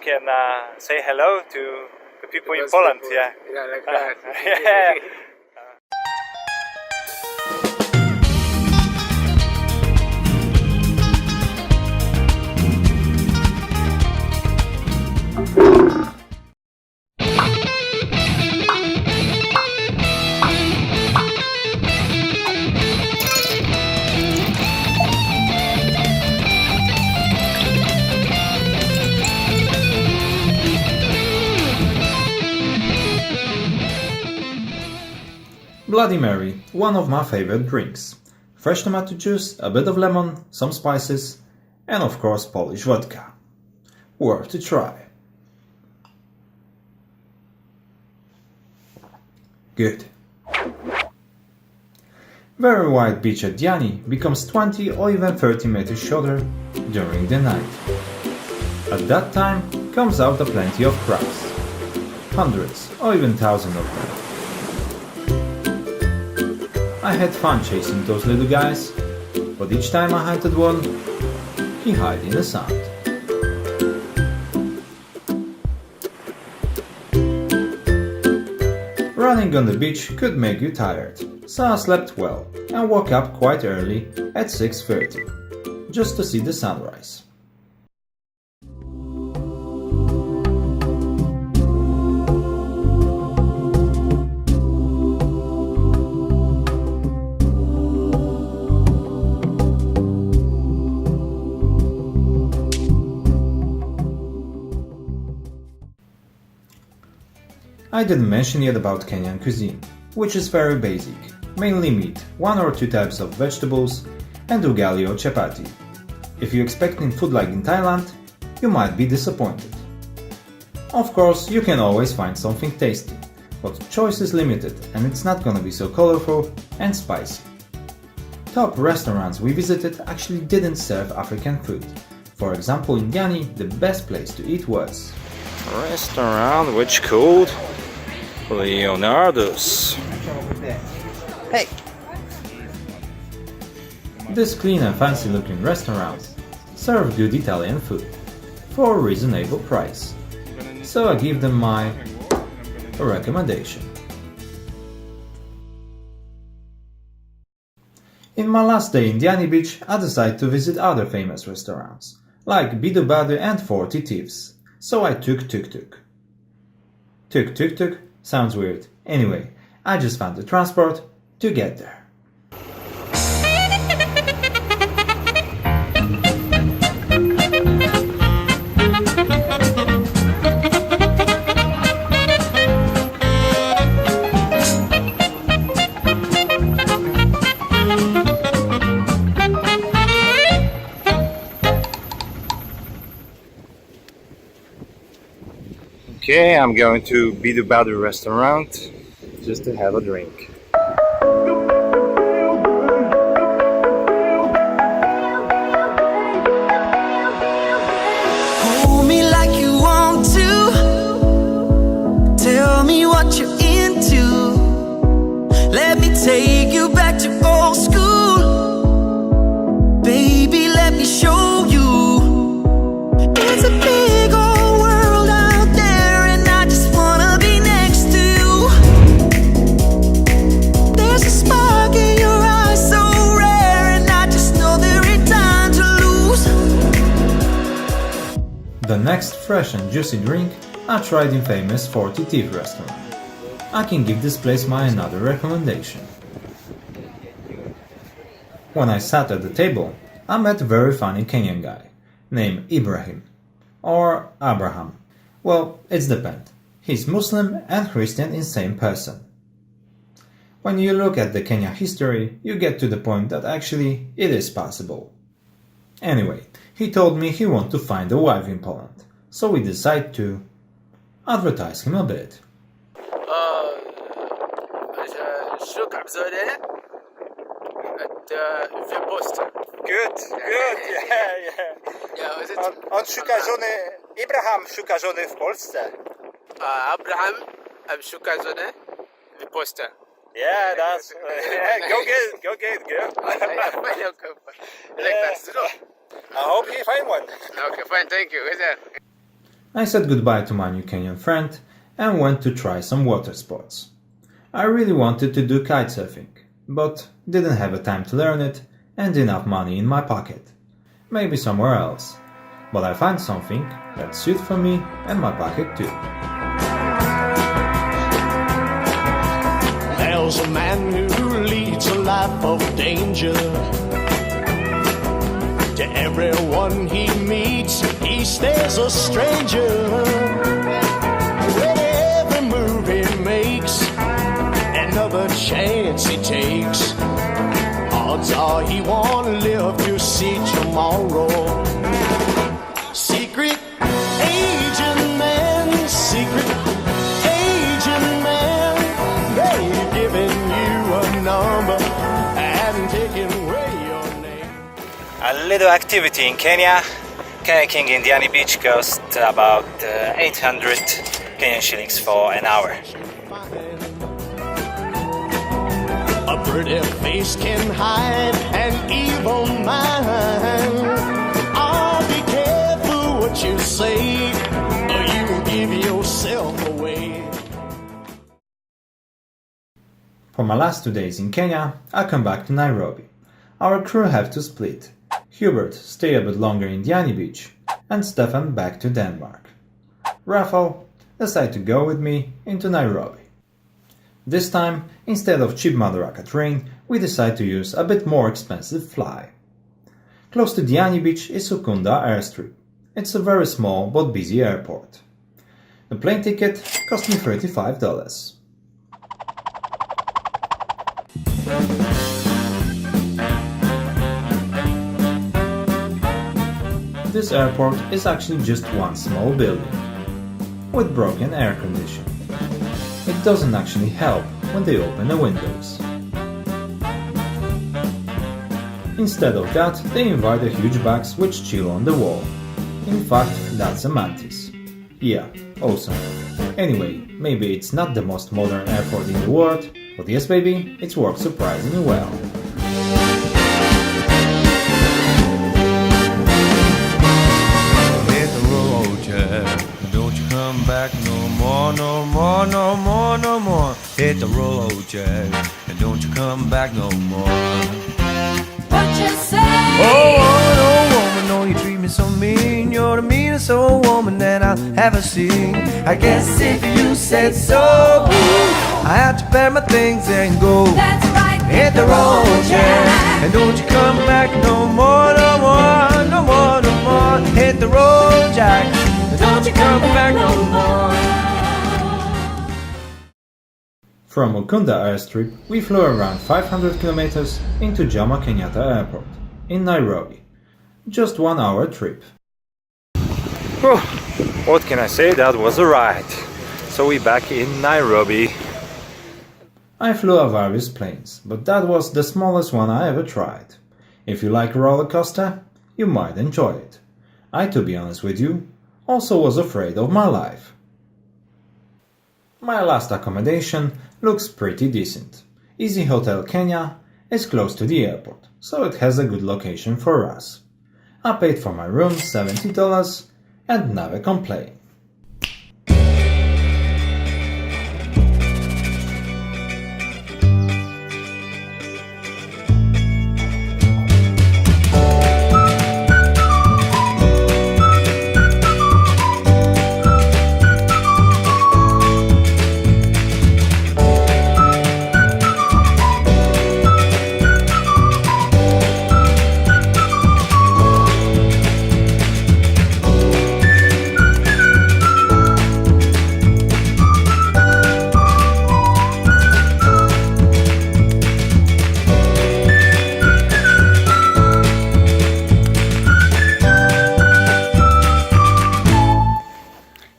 can say hello to the people in Poland. Yeah. Yeah, like that. Yeah. Bloody Mary, one of my favorite drinks. Fresh tomato juice, a bit of lemon, some spices, and of course Polish vodka. Worth to try. Good. Very wide beach at Diani becomes 20 or even 30 meters shorter during the night. At that time comes out a plenty of crabs. Hundreds or even thousands of them. I had fun chasing those little guys, but each time I hunted one, he hid in the sand. Running on the beach could make you tired, so I slept well and woke up quite early at 6:30, just to see the sunrise. I didn't mention yet about Kenyan cuisine, which is very basic, mainly meat, 1 or 2 types of vegetables, and ugali or chapati. If you're expecting food like in Thailand, you might be disappointed. Of course, you can always find something tasty, but choice is limited and it's not gonna be so colorful and spicy. Top restaurants we visited actually didn't serve African food. For example, in Diani, the best place to eat was Restaurant which called Leonardos. Hey! This clean and fancy looking restaurant serve good Italian food for a reasonable price. So I give them my recommendation. In my last day in Diani Beach, I decided to visit other famous restaurants, like Badu and 40 Thieves. So I took tuk-tuk. Tuk-tuk-tuk sounds weird. Anyway, I just found the transport to get there. Okay, I'm going to Badu restaurant just to have a drink. Hold me like you want to. Tell me what you're into. Let me take you back to old school. Baby, let me show you. It's a big old world out there, and I just wanna be next to you. There's a spark in your eyes so rare, and I just know there ain't time to lose. The next fresh and juicy drink I tried in famous 40 Thieves restaurant. I can give this place my another recommendation. When I sat at the table, I met a very funny Kenyan guy named Ibrahim or Abraham. Well, it's depends. He's Muslim and Christian in same person. When you look at the Kenya history, you get to the point that actually it is possible. Anyway, he told me he wants to find a wife in Poland, so we decided to advertise him a bit. Szukam żony. Wypuszczę. Good, good, yeah, yeah. Yeah, is it? On szuka żony, Abraham szuka żony w Polsce. Abraham, szuka żony. Wypuszczę. Yeah, that's go get it, girl. Like that. I hope he find one. Okay, fine, thank you. Is that? I said goodbye to my new Kenyan friend and went to try some water sports. I really wanted to do kitesurfing, but didn't have the time to learn it and enough money in my pocket. Maybe somewhere else. But I found something that suited for me and my pocket too. There's a man who leads a life of danger. To everyone he meets, he stays a stranger. With every move he makes, another chance he takes, odds are he won't live to see tomorrow. Secret agent man, secret agent man, they've given you a number and taken away your name. A little activity in Kenya. Kayaking in Diani Beach costs about 800 Kenyan shillings for an hour. A pretty face can hide an evil mind. Oh, be careful what you say, or you will give yourself away. For my last 2 days in Kenya, I come back to Nairobi. Our crew have to split. Hubert stay a bit longer in Diani Beach, and Stefan back to Denmark. Rafal decided to go with me into Nairobi. This time, instead of cheap Madaraka train, we decide to use a bit more expensive fly. Close to Diani Beach is Ukunda Airstrip. It's a very small but busy airport. The plane ticket cost me $35. This airport is actually just one small building, with broken air conditioning. It doesn't actually help when they open the windows. Instead of that, they invite the huge bags which chill on the wall. In fact, that's a mantis. Yeah, awesome. Anyway, maybe it's not the most modern airport in the world, but yes baby, it works surprisingly well. Don't you come back no more, no more, no more, no more. Hit the road, Jack, and don't you come back no more. What you say? Oh, no woman, no, you treat me so mean. You're the meanest old woman that I've ever seen. I guess if you said so, I had to pack my things and go. That's right. Hit the road, Jack, and don't you come back no more, no more, no more, no more. Hit the road, Jack, and don't you come back no more. From Ukunda Airstrip, we flew around 500 kilometers into Jomo Kenyatta Airport in Nairobi. Just 1 hour trip. Whew, what can I say, that was a ride. So we're back in Nairobi. I flew a various planes, but that was the smallest one I ever tried. If you like a roller coaster, you might enjoy it. I, to be honest with you, also was afraid of my life. My last accommodation looks pretty decent. Easy Hotel Kenya is close to the airport, so it has a good location for us. I paid for my room $70 and never complain.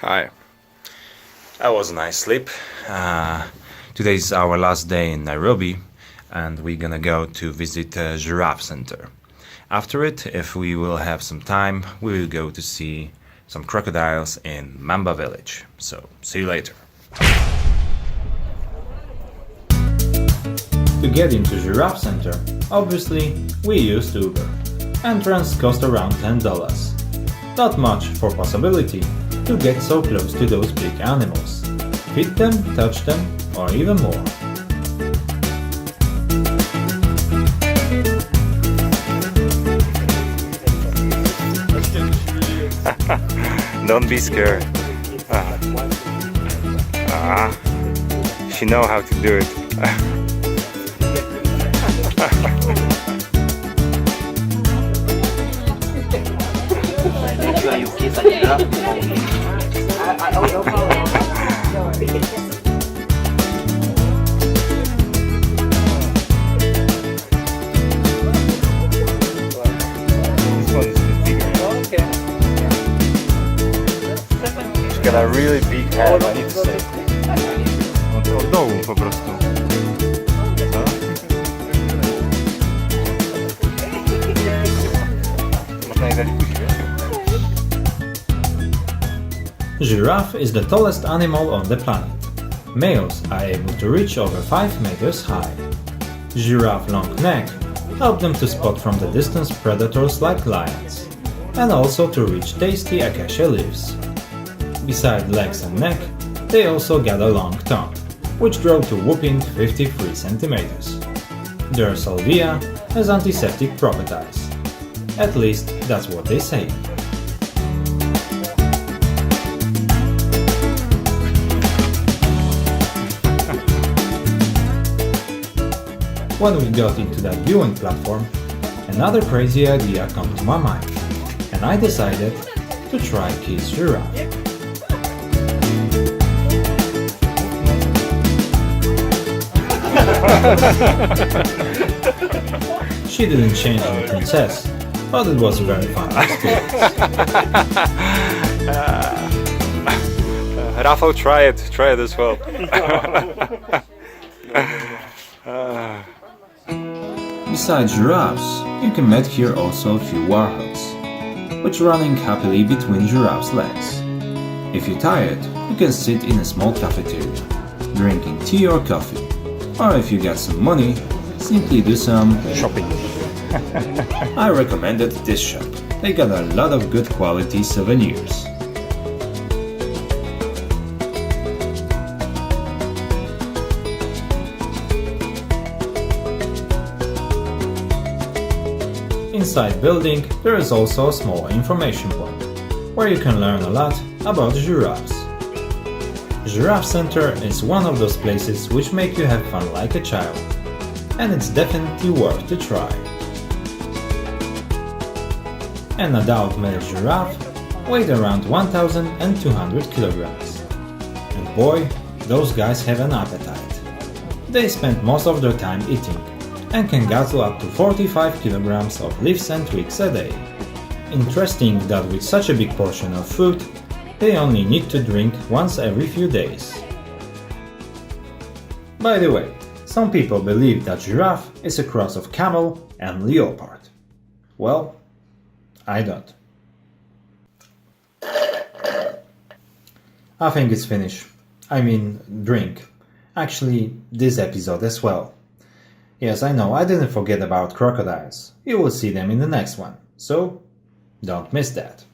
Hi. That was a nice sleep. Today is our last day in Nairobi and we're gonna go to visit the Giraffe Centre. After it, if we will have some time, we will go to see some crocodiles in Mamba village. So, see you later. To get into Giraffe Centre, obviously, we used Uber. Entrance cost around $10. Not much for possibility, to get so close to those big animals. Feed them, touch them, or even more. Don't be scared. She know how to do it. She's got a really big head, I need to say. Od dołu po prostu. Co? Można jej dać buzię. Giraffe is the tallest animal on the planet. Males are able to reach over 5 meters high. Giraffe long neck help them to spot from the distance predators like lions, and also to reach tasty acacia leaves. Beside legs and neck, they also get a long tongue, which grow to whopping 53 centimeters. Their salvia has antiseptic properties. At least that's what they say. When we got into that viewing platform, another crazy idea came to my mind, and I decided to try kiss giraffe. She didn't change into princess, but it was a very fun experience. Rafal, try it as well. Besides giraffes, you can meet here also a few warthogs, which running happily between giraffes' legs. If you're tired, you can sit in a small cafeteria, drinking tea or coffee, or if you got some money, simply do some shopping. I recommended this shop. They got a lot of good quality souvenirs. Inside building, there is also a small information point, where you can learn a lot about giraffes. Giraffe Centre is one of those places which make you have fun like a child, and it's definitely worth to try. An adult male giraffe weighed around 1,200 kilograms. And boy, those guys have an appetite. They spend most of their time eating, and can gather up to 45 kilograms of leaves and twigs a day. Interesting that with such a big portion of food, they only need to drink once every few days. By the way, some people believe that giraffe is a cross of camel and leopard. Well, I don't. I think it's finished. I mean, drink. Actually, this episode as well. Yes, I know, I didn't forget about crocodiles. You will see them in the next one, so don't miss that.